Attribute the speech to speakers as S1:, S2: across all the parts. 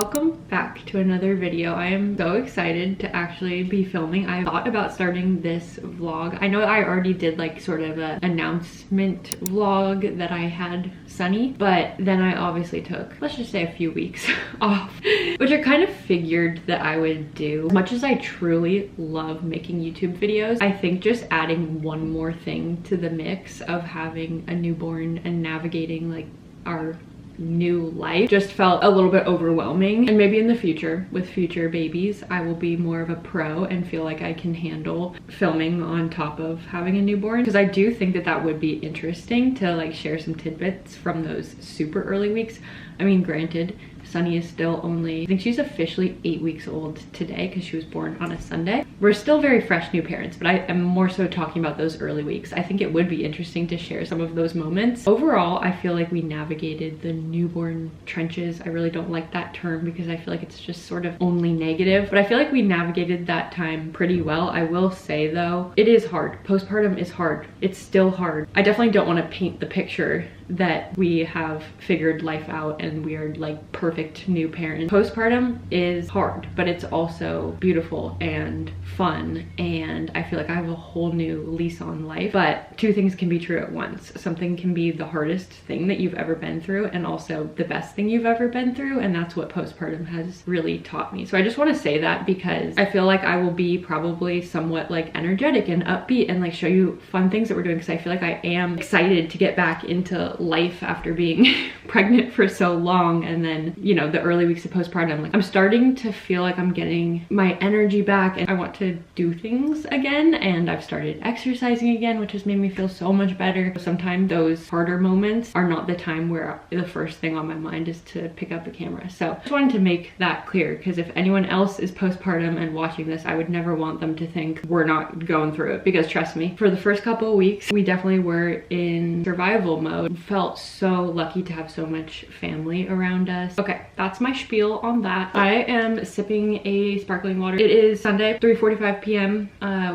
S1: Welcome back to another video. I am so excited to actually be filming. I thought about starting this vlog. I know I already did like sort of an announcement vlog that I had Sunny, but then I obviously took, let's just say, a few weeks off, which I kind of figured that I would do. As much as I truly love making YouTube videos, I think just adding one more thing to the mix of having a newborn and navigating like our new life just felt a little bit overwhelming. And maybe in the future, with future babies, I will be more of a pro and feel like I can handle filming on top of having a newborn, because I do think that that would be interesting to like share some tidbits from those super early weeks. I mean, granted, Sunny is still only, I think she's officially 8 weeks old today because she was born on a Sunday. We're still very fresh new parents, but I am more so talking about those early weeks. I think it would be interesting to share some of those moments. Overall, I feel like we navigated the newborn trenches. I really don't like that term because I feel like it's just sort of only negative, but I feel like we navigated that time pretty well. I will say though, it is hard. Postpartum is hard. It's still hard. I definitely don't want to paint the picture that we have figured life out and we are like perfect new parents. Postpartum is hard, but it's also beautiful and fun, and I feel like I have a whole new lease on life. But two things can be true at once. Something can be the hardest thing that you've ever been through and also the best thing you've ever been through, and that's what postpartum has really taught me. So I just want to say that because I feel like I will be probably somewhat like energetic and upbeat and like show you fun things that we're doing, because I feel like I am excited to get back into life after being pregnant for so long. And then, you know, the early weeks of postpartum, like I'm starting to feel like I'm getting my energy back and I want to do things again, and I've started exercising again, which has made me feel so much better. Sometimes those harder moments are not the time where the first thing on my mind is to pick up the camera. So I just wanted to make that clear, because if anyone else is postpartum and watching this, I would never want them to think we're not going through it, because trust me, for the first couple of weeks we definitely were in survival mode. Felt so lucky to have so much family around us. Okay, that's my spiel on that. I am sipping a sparkling water. It is Sunday, 3:45 p.m.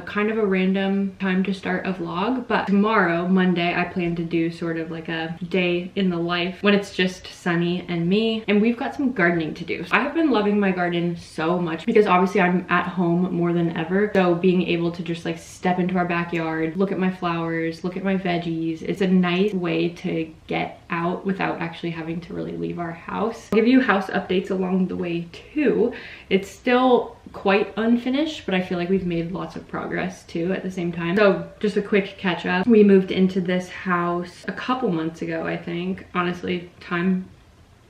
S1: Kind of a random time to start a vlog, but tomorrow, Monday, I plan to do sort of like a day in the life when it's just Sunny and me, and we've got some gardening to do. I have been loving my garden so much because obviously I'm at home more than ever, so being able to just like step into our backyard, look at my flowers, look at my veggies, it's a nice way to get out without actually having to really leave our house. I'll give you house updates along the way too. It's still quite unfinished, but I feel like we've made lots of progress too at the same time. So just a quick catch up. We moved into this house a couple months ago, I think. Honestly, time.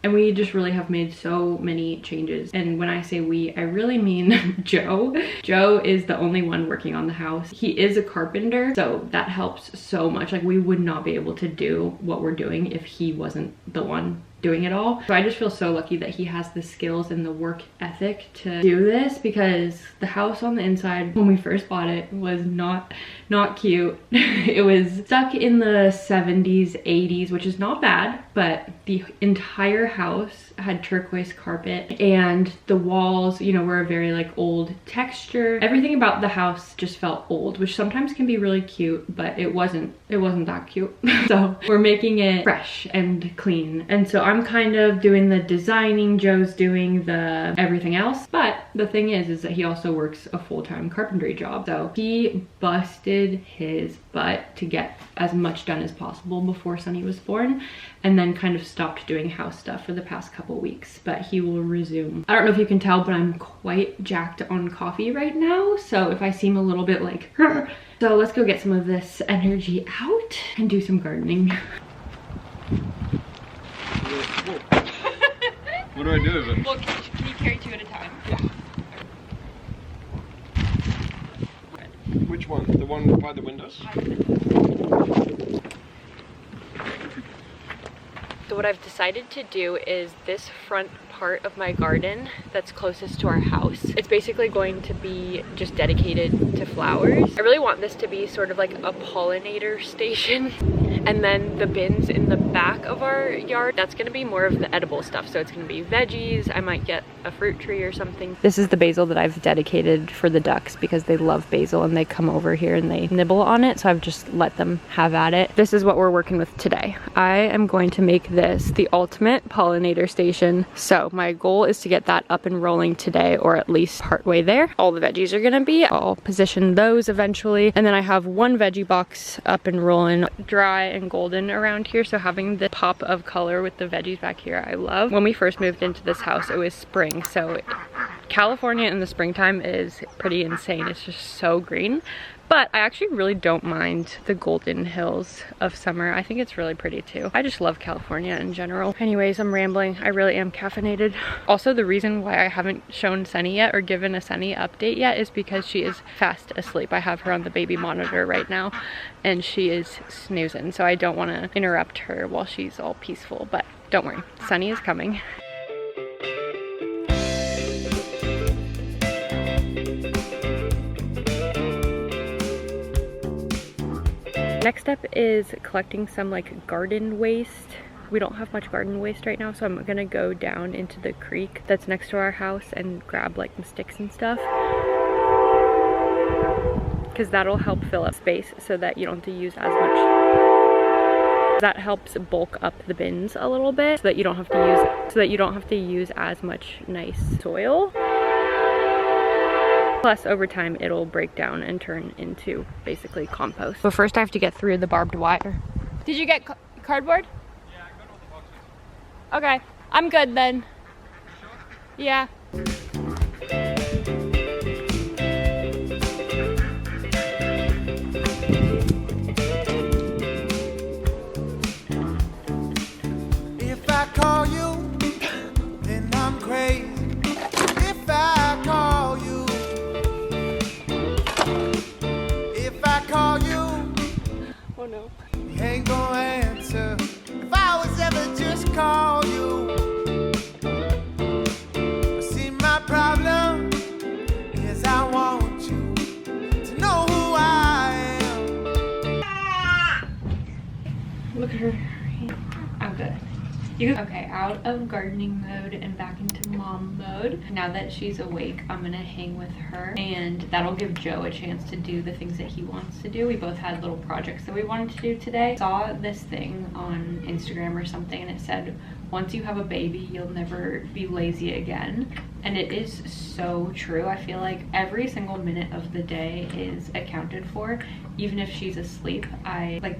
S1: And we just really have made so many changes. And when I say we, I really mean Joe. Joe is the only one working on the house. He is a carpenter, so that helps so much. Like, we would not be able to do what we're doing if he wasn't the one doing it all. So I just feel so lucky that he has the skills and the work ethic to do this, because the house on the inside when we first bought it was not cute. It was stuck in the 70s, 80s, which is not bad, but the entire house had turquoise carpet and the walls, you know, were a very like old texture. Everything about the house just felt old, which sometimes can be really cute, but it wasn't that cute. So we're making it fresh and clean. And so I'm kind of doing the designing, Joe's doing the everything else. But the thing is that he also works a full-time carpentry job. So he busted his butt to get as much done as possible before Sunny was born, and then kind of stopped doing house stuff for the past couple weeks, but he will resume. I don't know if you can tell, but I'm quite jacked on coffee right now, so if I seem a little bit like so let's go get some of this energy out and do some gardening.
S2: What do I do with it?
S1: Well, can you carry two at a time?
S2: Yeah. Which one? The one by the windows?
S1: So what I've decided to do is this front part of my garden that's closest to our house, it's basically going to be just dedicated to flowers. I really want this to be sort of like a pollinator station. And then the bins in the back of our yard, that's gonna be more of the edible stuff. So it's gonna be veggies. I might get a fruit tree or something. This is the basil that I've dedicated for the ducks because they love basil and they come over here and they nibble on it. So I've just let them have at it. This is what we're working with today. I am going to make this the ultimate pollinator station. So So my goal is to get that up and rolling today, or at least partway there. All the veggies are gonna be, I'll position those eventually. And then I have one veggie box up and rolling, dry and golden around here. So having the pop of color with the veggies back here, I love. When we first moved into this house, it was spring. So California in the springtime is pretty insane. It's just so green. But I actually really don't mind the golden hills of summer. I think it's really pretty too. I just love California in general. Anyways, I'm rambling. I really am caffeinated. Also, the reason why I haven't shown Sunny yet or given a Sunny update yet is because she is fast asleep. I have her on the baby monitor right now and she is snoozing. So I don't want to interrupt her while she's all peaceful, but don't worry, Sunny is coming. Next step is collecting some like garden waste. We don't have much garden waste right now, so I'm gonna go down into the creek that's next to our house and grab like some sticks and stuff, because that'll help fill up space so that you don't have to use as much. That helps bulk up the bins a little bit so that you don't have to use as much nice soil. Plus, over time, it'll break down and turn into basically compost. But first, I have to get through the barbed wire. Did you get cardboard?
S2: Yeah, I got all the boxes.
S1: Okay, I'm good then. Yeah.
S3: If I call you, then I'm crazy. If I call you,
S1: Oh no.
S3: you ain't gonna answer. If I was ever just call you, see my problem is I want you to know who I am.
S1: Look at her. I'm good. Okay, out of gardening mode and back into mom mode. Now that she's awake, I'm gonna hang with her and that'll give Joe a chance to do the things that he wants to do. We both had little projects that we wanted to do today. Saw this thing on Instagram or something and it said, once you have a baby, you'll never be lazy again. And it is so true. I feel like every single minute of the day is accounted for. Even if she's asleep,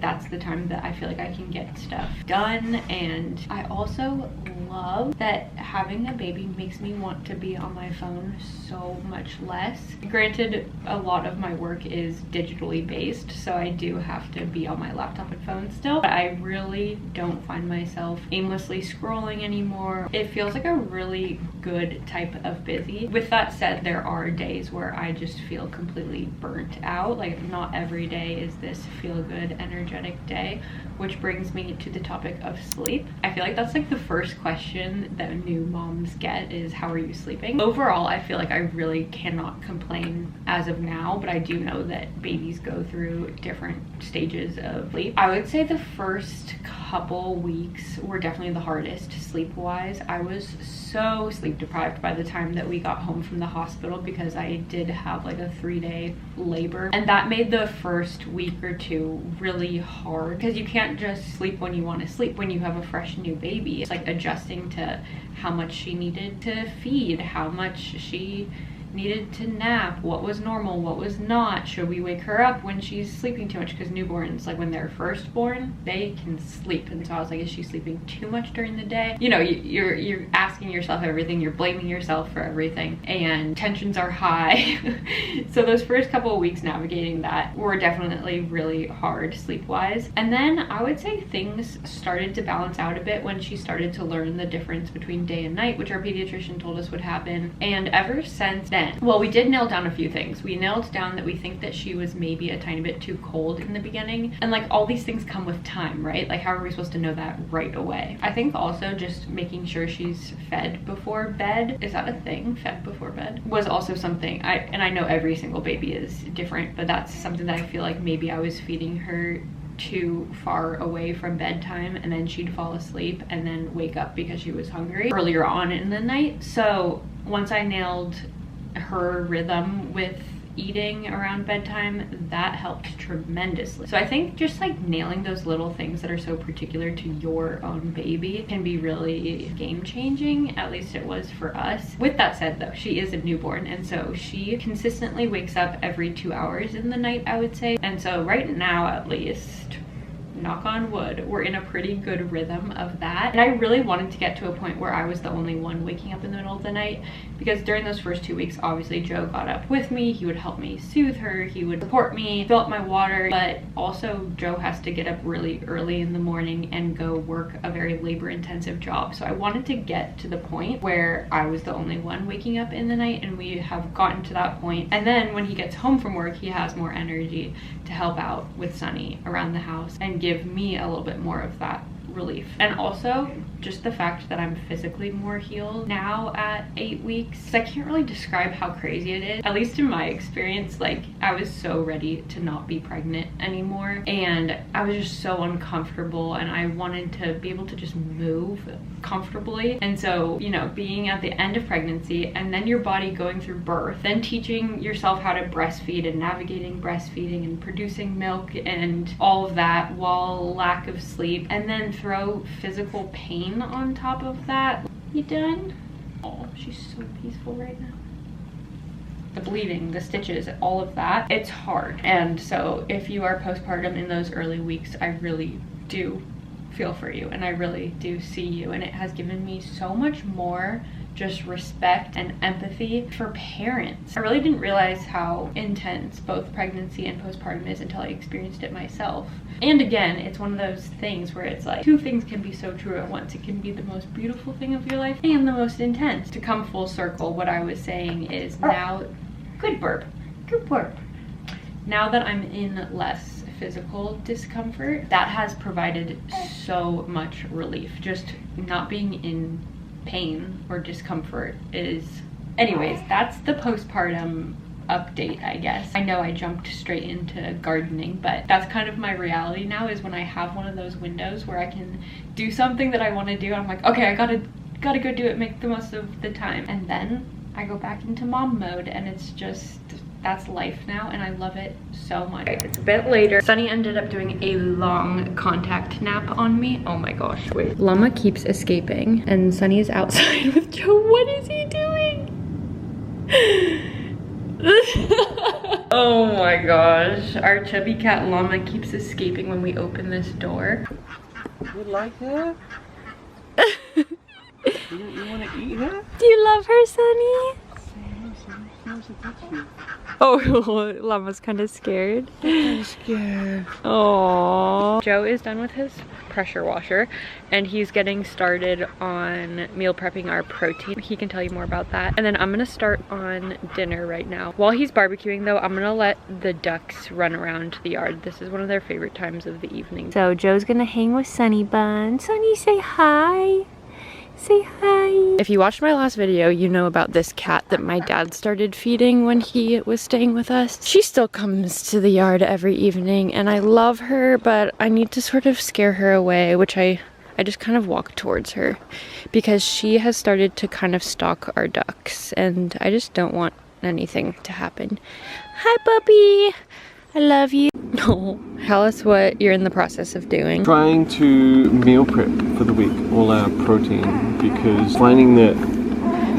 S1: that's the time that I feel like I can get stuff done. And I also love that having a baby makes me want to be on my phone so much less. Granted, a lot of my work is digitally based, so I do have to be on my laptop and phone still, but I really don't find myself aimlessly scrolling anymore. It feels like a really good type of busy. With that said, there are days where I just feel completely burnt out. Like, not every day is this feel good, energetic day, which brings me to the topic of sleep. I feel like that's like the first question that new moms get is, how are you sleeping? Overall, I feel like I really cannot complain as of now, but I do know that babies go through different stages of sleep. I would say the first couple weeks were definitely the hardest sleep-wise. I was so sleep deprived by the time that we got home from the hospital because I did have like a 3-day labor, and that made the first week or two really hard because you can't just sleep when you want to sleep when you have a fresh new baby. It's like adjusting to how much she needed to feed, how much she needed to nap, what was normal, what was not. Should we wake her up when she's sleeping too much? Because newborns, like when they're first born, they can sleep. And so I was like, is she sleeping too much during the day? You know, you're asking yourself everything, you're blaming yourself for everything, and tensions are high. So those first couple of weeks navigating that were definitely really hard sleep-wise. And then I would say things started to balance out a bit when she started to learn the difference between day and night, which our pediatrician told us would happen. And ever since then, well, we did nail down a few things. We nailed down that we think that she was maybe a tiny bit too cold in the beginning. And like, all these things come with time, right? Like, how are we supposed to know that right away? I think also just making sure she's fed before bed. Is that a thing? Fed before bed? Was also something. I know every single baby is different, but that's something that I feel like maybe I was feeding her too far away from bedtime, and then she'd fall asleep and then wake up because she was hungry earlier on in the night. So once I nailed her rhythm with eating around bedtime, that helped tremendously. So I think just like nailing those little things that are so particular to your own baby can be really game changing. At least it was for us. With that said though, she is a newborn, and so she consistently wakes up every 2 hours in the night, I would say. And so right now, at least, knock on wood, we're in a pretty good rhythm of that. And I really wanted to get to a point where I was the only one waking up in the middle of the night, because during those first 2 weeks, obviously Joe got up with me. He would help me soothe her, he would support me, fill up my water, but also Joe has to get up really early in the morning and go work a very labor intensive job. So I wanted to get to the point where I was the only one waking up in the night, and we have gotten to that point. And then when he gets home from work, he has more energy to help out with Sunny around the house and give me a little bit more of that relief. And also just the fact that I'm physically more healed now at 8 weeks. I can't really describe how crazy it is. At least in my experience, like, I was so ready to not be pregnant anymore, and I was just so uncomfortable, and I wanted to be able to just move comfortably. And so, you know, being at the end of pregnancy and then your body going through birth, then teaching yourself how to breastfeed and navigating breastfeeding and producing milk and all of that while lack of sleep, and then throw physical pain on top of that. You done? Oh, she's so peaceful right now. The bleeding, the stitches, all of that, it's hard. And so if you are postpartum in those early weeks, I really do feel for you, and I really do see you, and it has given me so much more just respect and empathy for parents. I really didn't realize how intense both pregnancy and postpartum is until I experienced it myself. And again, it's one of those things where it's like two things can be so true at once. It can be the most beautiful thing of your life and the most intense. To come full circle, what I was saying is now, good burp, good burp. Now that I'm in less physical discomfort, that has provided so much relief. Just not being in pain or discomfort is... Anyways, that's the postpartum update, I guess. I know I jumped straight into gardening, but that's kind of my reality now, is when I have one of those windows where I can do something that I want to do, I'm like, okay, I gotta go do it, make the most of the time. And then I go back into mom mode, and it's just, that's life now, and I love it so much. It's a bit later. Sunny ended up doing a long contact nap on me. Oh my gosh, wait. Llama keeps escaping, and Sunny is outside with Joe. What is he doing? Oh my gosh. Our chubby cat Llama keeps escaping when we open this door.
S2: You like her? You want to eat her?
S1: Do you love her, Sunny? Oh, Llama's kind of scared.
S2: I'm scared.
S1: Oh. Joe is done with his pressure washer, and he's getting started on meal prepping our protein. He can tell you more about that. And then I'm gonna start on dinner right now. While he's barbecuing though, I'm gonna let the ducks run around the yard. This is one of their favorite times of the evening. So Joe's gonna hang with Sunny Bun. Sunny, say hi. Say hi. If you watched my last video, you know about this cat that my dad started feeding when he was staying with us. She still comes to the yard every evening, and I love her, but I need to sort of scare her away, which I just kind of walk towards her because she has started to kind of stalk our ducks, and I just don't want anything to happen. Hi, puppy. I love you. No. Tell us what you're in the process of doing.
S4: Trying to meal prep for the week, all our protein, because finding that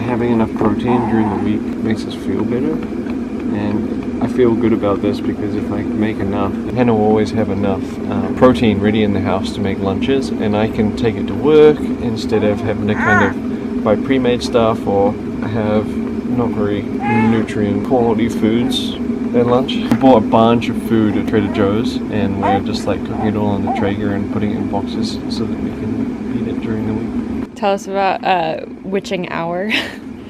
S4: having enough protein during the week makes us feel better. And I feel good about this because if I make enough, Hannah will always have enough protein ready in the house to make lunches, and I can take it to work instead of having to kind of buy pre-made stuff or have not very nutrient quality foods at lunch. We bought a bunch of food at Trader Joe's, and we're just like cooking it all on the Traeger and putting it in boxes so that we can eat it during the week.
S1: Tell us about witching hour.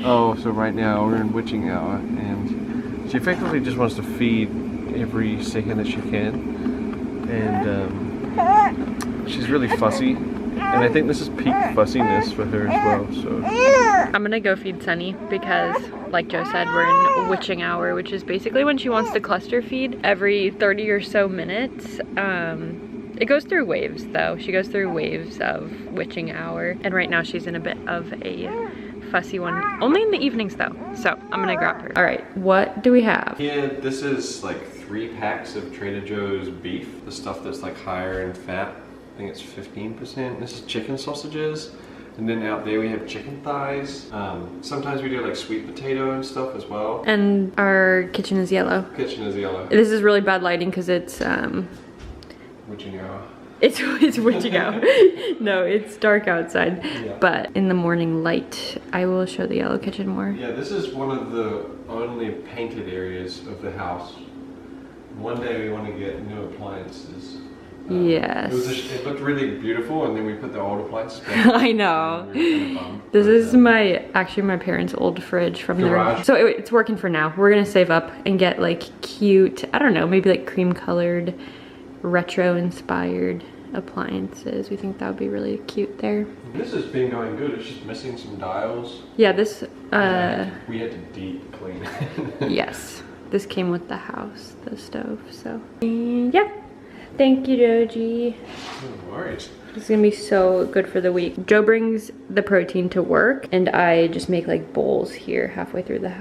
S4: Oh, so right now we're in witching hour, and she effectively just wants to feed every second that she can, and she's really fussy, and I think this is peak fussiness for her as well. So
S1: I'm gonna go feed Sunny because, like Joe said, we're in witching hour, which is basically when she wants to cluster feed every 30 or so minutes. It goes through waves though. She goes through waves of witching hour, and right now she's in a bit of a fussy one. Only in the evenings though, so I'm gonna grab her. All right, what do we have?
S4: Yeah, this is like 3 packs of Trader Joe's beef, the stuff that's like higher in fat. I think it's 15%. This is chicken sausages. And then out there we have chicken thighs. Sometimes we do like sweet potato and stuff as well.
S1: And our kitchen is yellow.
S4: Kitchen is yellow.
S1: This is really bad lighting because it's
S4: Witching hour.
S1: It's witching out. No, it's dark outside.
S4: Yeah.
S1: But in the morning light, I will show the yellow kitchen more.
S4: Yeah, this is one of the only painted areas of the house. One day we want to get new appliances.
S1: Yes.
S4: It looked really beautiful, and then we put the old appliances back.
S1: I know. This is actually my parents' old fridge from
S4: Garage.
S1: their. So it's working for now. We're gonna save up and get like cute, I don't know, maybe like cream colored, retro inspired appliances. We think that would be really cute there.
S4: This has been going good. It's just missing some dials.
S1: Yeah, this.
S4: We had to deep clean it.
S1: Yes, this came with the house, the stove. So yeah. Thank you, Doji.
S4: No worries.
S1: It's gonna be so good for the week. Joe brings the protein to work, and I just make like bowls here halfway through the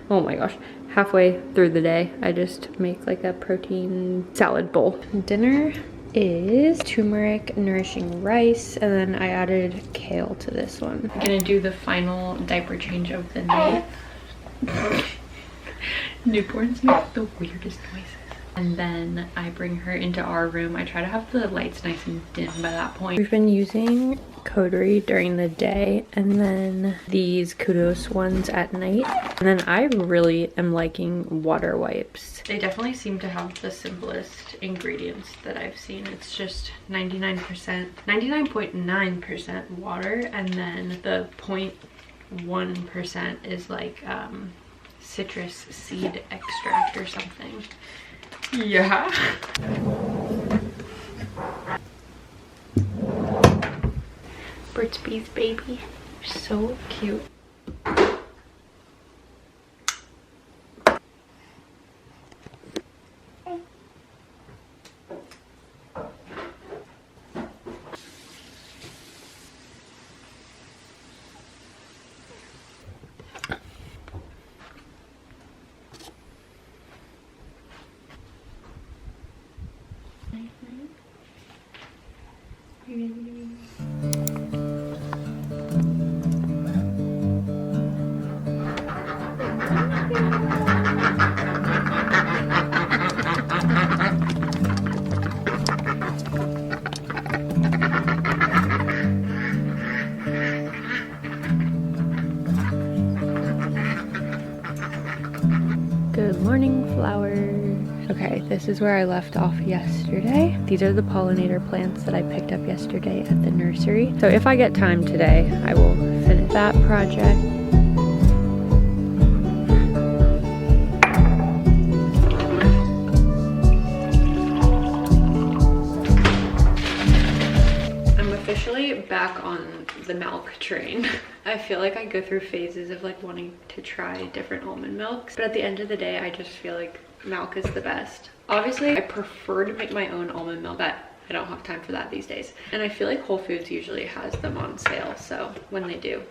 S1: oh my gosh, halfway through the day. I just make like a protein salad bowl. Dinner is turmeric nourishing rice, and then I added kale to this one. I'm gonna do the final diaper change of the night. Newborns make the weirdest noises. And then I bring her into our room. I try to have the lights nice and dim by that point. We've been using Coterie during the day, and then these Kudos ones at night. And then I really am liking water wipes. They definitely seem to have the simplest ingredients that I've seen. It's just 99.9% water, and then the 0.1% is like citrus seed extract or something. Yeah. Burt's Bees baby. So cute. Good morning, flowers. Okay, this is where I left off yesterday. These are the pollinator plants that I picked up yesterday at the nursery. So if I get time today, I will finish that project. I'm officially back on the milk train. I feel like I go through phases of like wanting to try different almond milks, but at the end of the day, I just feel like milk is the best. Obviously, I prefer to make my own almond milk, but I don't have time for that these days. And I feel like Whole Foods usually has them on sale, so when they do,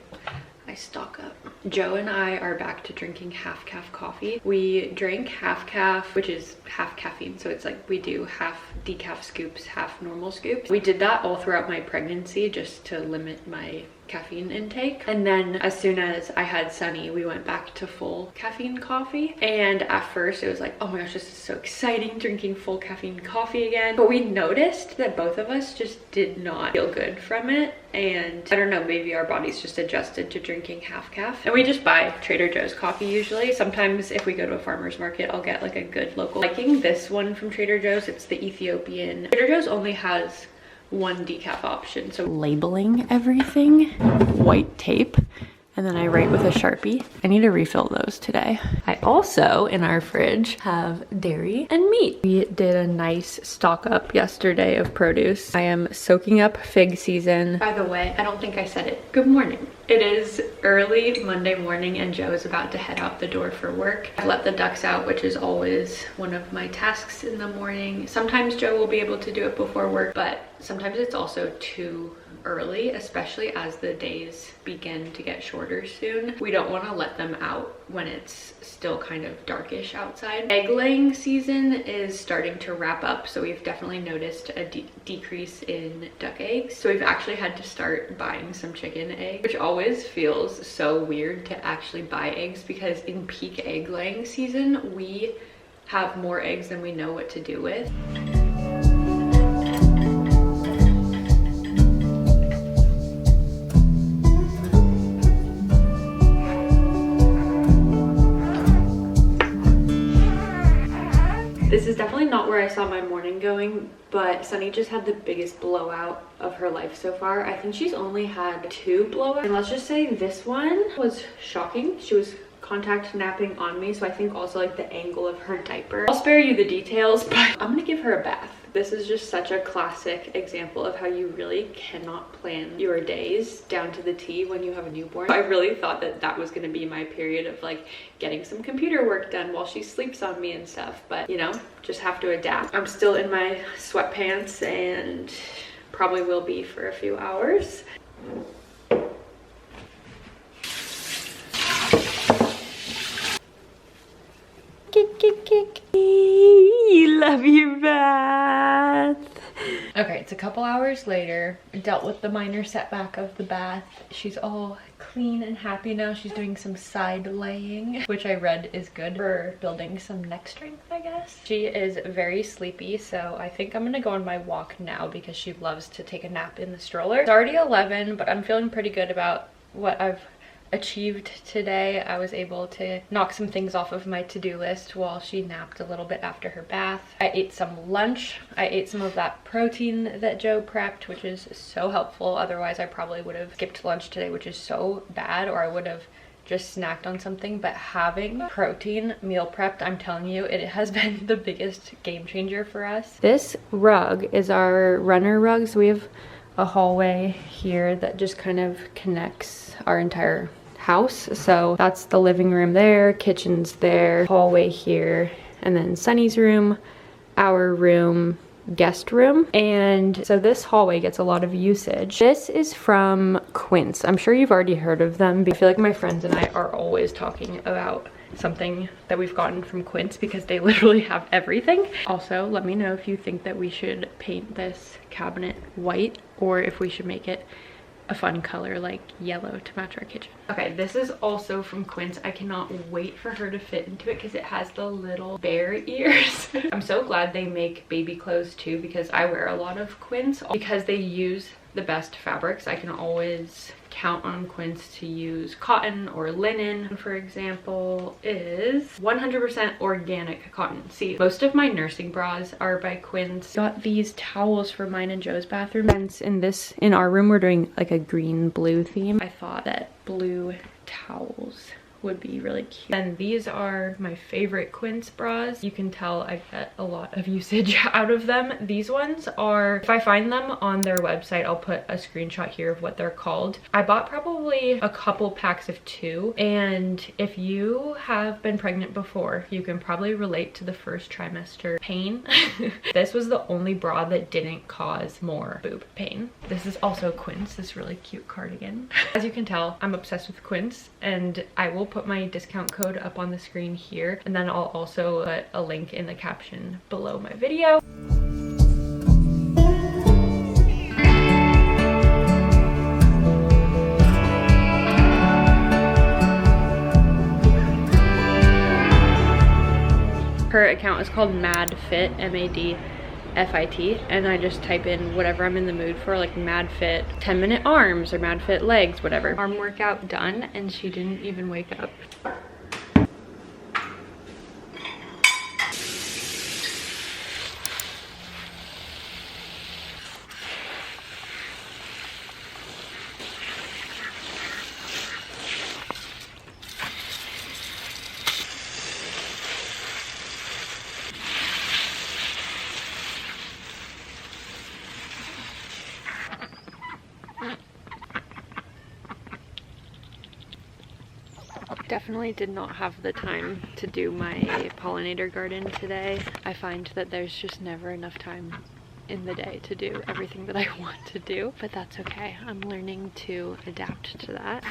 S1: I stock up. Joe and I are back to drinking half calf coffee. We drink half calf, which is half caffeine, so it's like we do half decaf scoops, half normal scoops. We did that all throughout my pregnancy just to limit my caffeine intake, and then as soon as I had Sunny, we went back to full caffeine coffee. And at first it was like, oh my gosh, this is so exciting, drinking full caffeine coffee again. But we noticed that both of us just did not feel good from it, and I don't know, maybe our bodies just adjusted to drinking half calf. And we just buy Trader Joe's coffee usually. Sometimes if we go to a farmer's market, I'll get like a good local. Liking this one from Trader Joe's, it's the Ethiopian. Trader Joe's only has one decaf option, so labeling everything, white tape, and then I write with a Sharpie. I need to refill those today. I also, in our fridge, have dairy and meat. We did a nice stock up yesterday of produce. I am soaking up fig season. By the way, I don't think I said it. Good morning. It is early Monday morning and Joe is about to head out the door for work. I've let the ducks out, which is always one of my tasks in the morning. Sometimes Joe will be able to do it before work, but sometimes it's also too early, especially as the days begin to get shorter soon. We don't want to let them out when it's still kind of darkish outside. Egg laying season is starting to wrap up, so we've definitely noticed a decrease in duck eggs. So we've actually had to start buying some chicken eggs, which always feels so weird to actually buy eggs, because in peak egg laying season, we have more eggs than we know what to do with. This is definitely not where I saw my morning going, but Sunny just had the biggest blowout of her life so far. I think she's only had 2 blowouts. And let's just say this one was shocking. She was contact napping on me, so I think also like the angle of her diaper. I'll spare you the details, but I'm gonna give her a bath. This is just such a classic example of how you really cannot plan your days down to the T when you have a newborn. I really thought that that was going to be my period of like getting some computer work done while she sleeps on me and stuff, but you know, just have to adapt. I'm still in my sweatpants and probably will be for a few hours. Love your bath. Okay, it's a couple hours later. I dealt with the minor setback of the bath. She's all clean and happy now. She's doing some side laying, which I read is good for building some neck strength, I guess. She is very sleepy, so I think I'm gonna go on my walk now because she loves to take a nap in the stroller. It's already 11, but I'm feeling pretty good about what I've achieved today. I was able to knock some things off of my to-do list while she napped a little bit after her bath. I ate some lunch. I ate some of that protein that Joe prepped, which is so helpful. Otherwise, I probably would have skipped lunch today, which is so bad, or I would have just snacked on something. But having protein meal prepped, I'm telling you, it has been the biggest game changer for us. This rug is our runner rug. So we have a hallway here that just kind of connects our entire house. So that's the living room there, kitchen's there, hallway here, and then Sunny's room, our room, guest room. And so this hallway gets a lot of usage. This is from Quince. I'm sure you've already heard of them. I feel like my friends and I are always talking about something that we've gotten from Quince because they literally have everything. Also, let me know if you think that we should paint this cabinet white or if we should make it a fun color like yellow to match our kitchen. Okay, this is also from Quince. I cannot wait for her to fit into it because it has the little bear ears. I'm so glad they make baby clothes too, because I wear a lot of Quince because they use the best fabrics. I can always count on Quince to use cotton or linen, for example, is 100% organic cotton. See, most of my nursing bras are by Quince. Got these towels for mine and Joe's bathroom. And in our room, we're doing like a green blue theme. I thought that blue towels would be really cute. And these are my favorite Quince bras. You can tell I get a lot of usage out of them. These ones are, if I find them on their website, I'll put a screenshot here of what they're called. I bought probably a couple packs of 2, and if you have been pregnant before, you can probably relate to the first trimester pain. This was the only bra that didn't cause more boob pain. This is also Quince, this really cute cardigan. As you can tell, I'm obsessed with Quince, and I will put my discount code up on the screen here, and then I'll also put a link in the caption below my video. Her account is called MadFit, MADFIT, and I just type in whatever I'm in the mood for, like MadFit 10-minute arms or MadFit legs, whatever. Arm workout done, and she didn't even wake up. Definitely did not have the time to do my pollinator garden today. I find that there's just never enough time in the day to do everything that I want to do, but that's okay. I'm learning to adapt to that.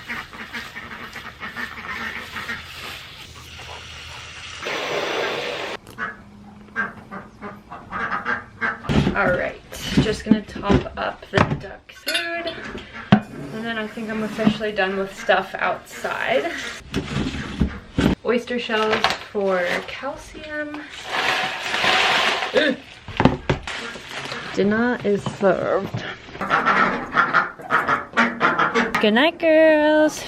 S1: All right, just gonna top up the duck food, and then I think I'm officially done with stuff outside. Oyster shells for calcium. Ugh. Dinner is served. Good night, girls.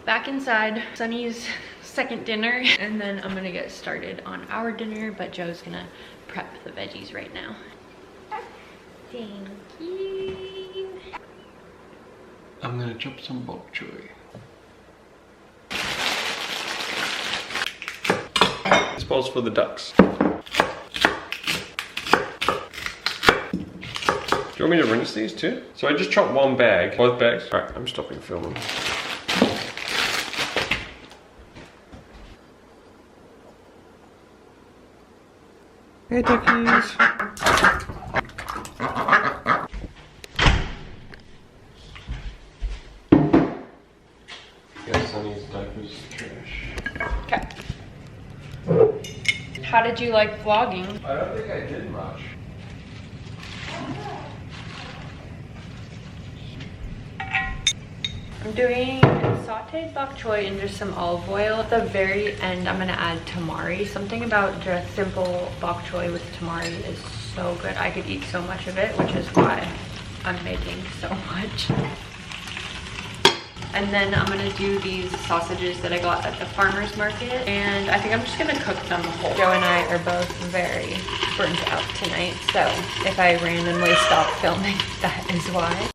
S1: Back inside, Sunny's second dinner, and then I'm gonna get started on our dinner, but Joe's gonna prep the veggies right now. Thank you.
S4: I'm gonna chop some bok choy. This bowl's for the ducks. Do you want me to rinse these too? So I just chopped one bag, both bags. All right, I'm stopping filming.
S2: Hey, duckies.
S4: Yeah, Sunny's diapers trash.
S1: Okay. How did you like vlogging?
S4: I don't think I did much.
S1: I'm doing sauteed bok choy and just some olive oil. At the very end, I'm gonna add tamari. Something about just simple bok choy with tamari is so good. I could eat so much of it, which is why I'm making so much. And then I'm gonna do these sausages that I got at the farmer's market. And I think I'm just gonna cook them whole. Joe and I are both very burnt out tonight. So if I randomly stop filming, that is why.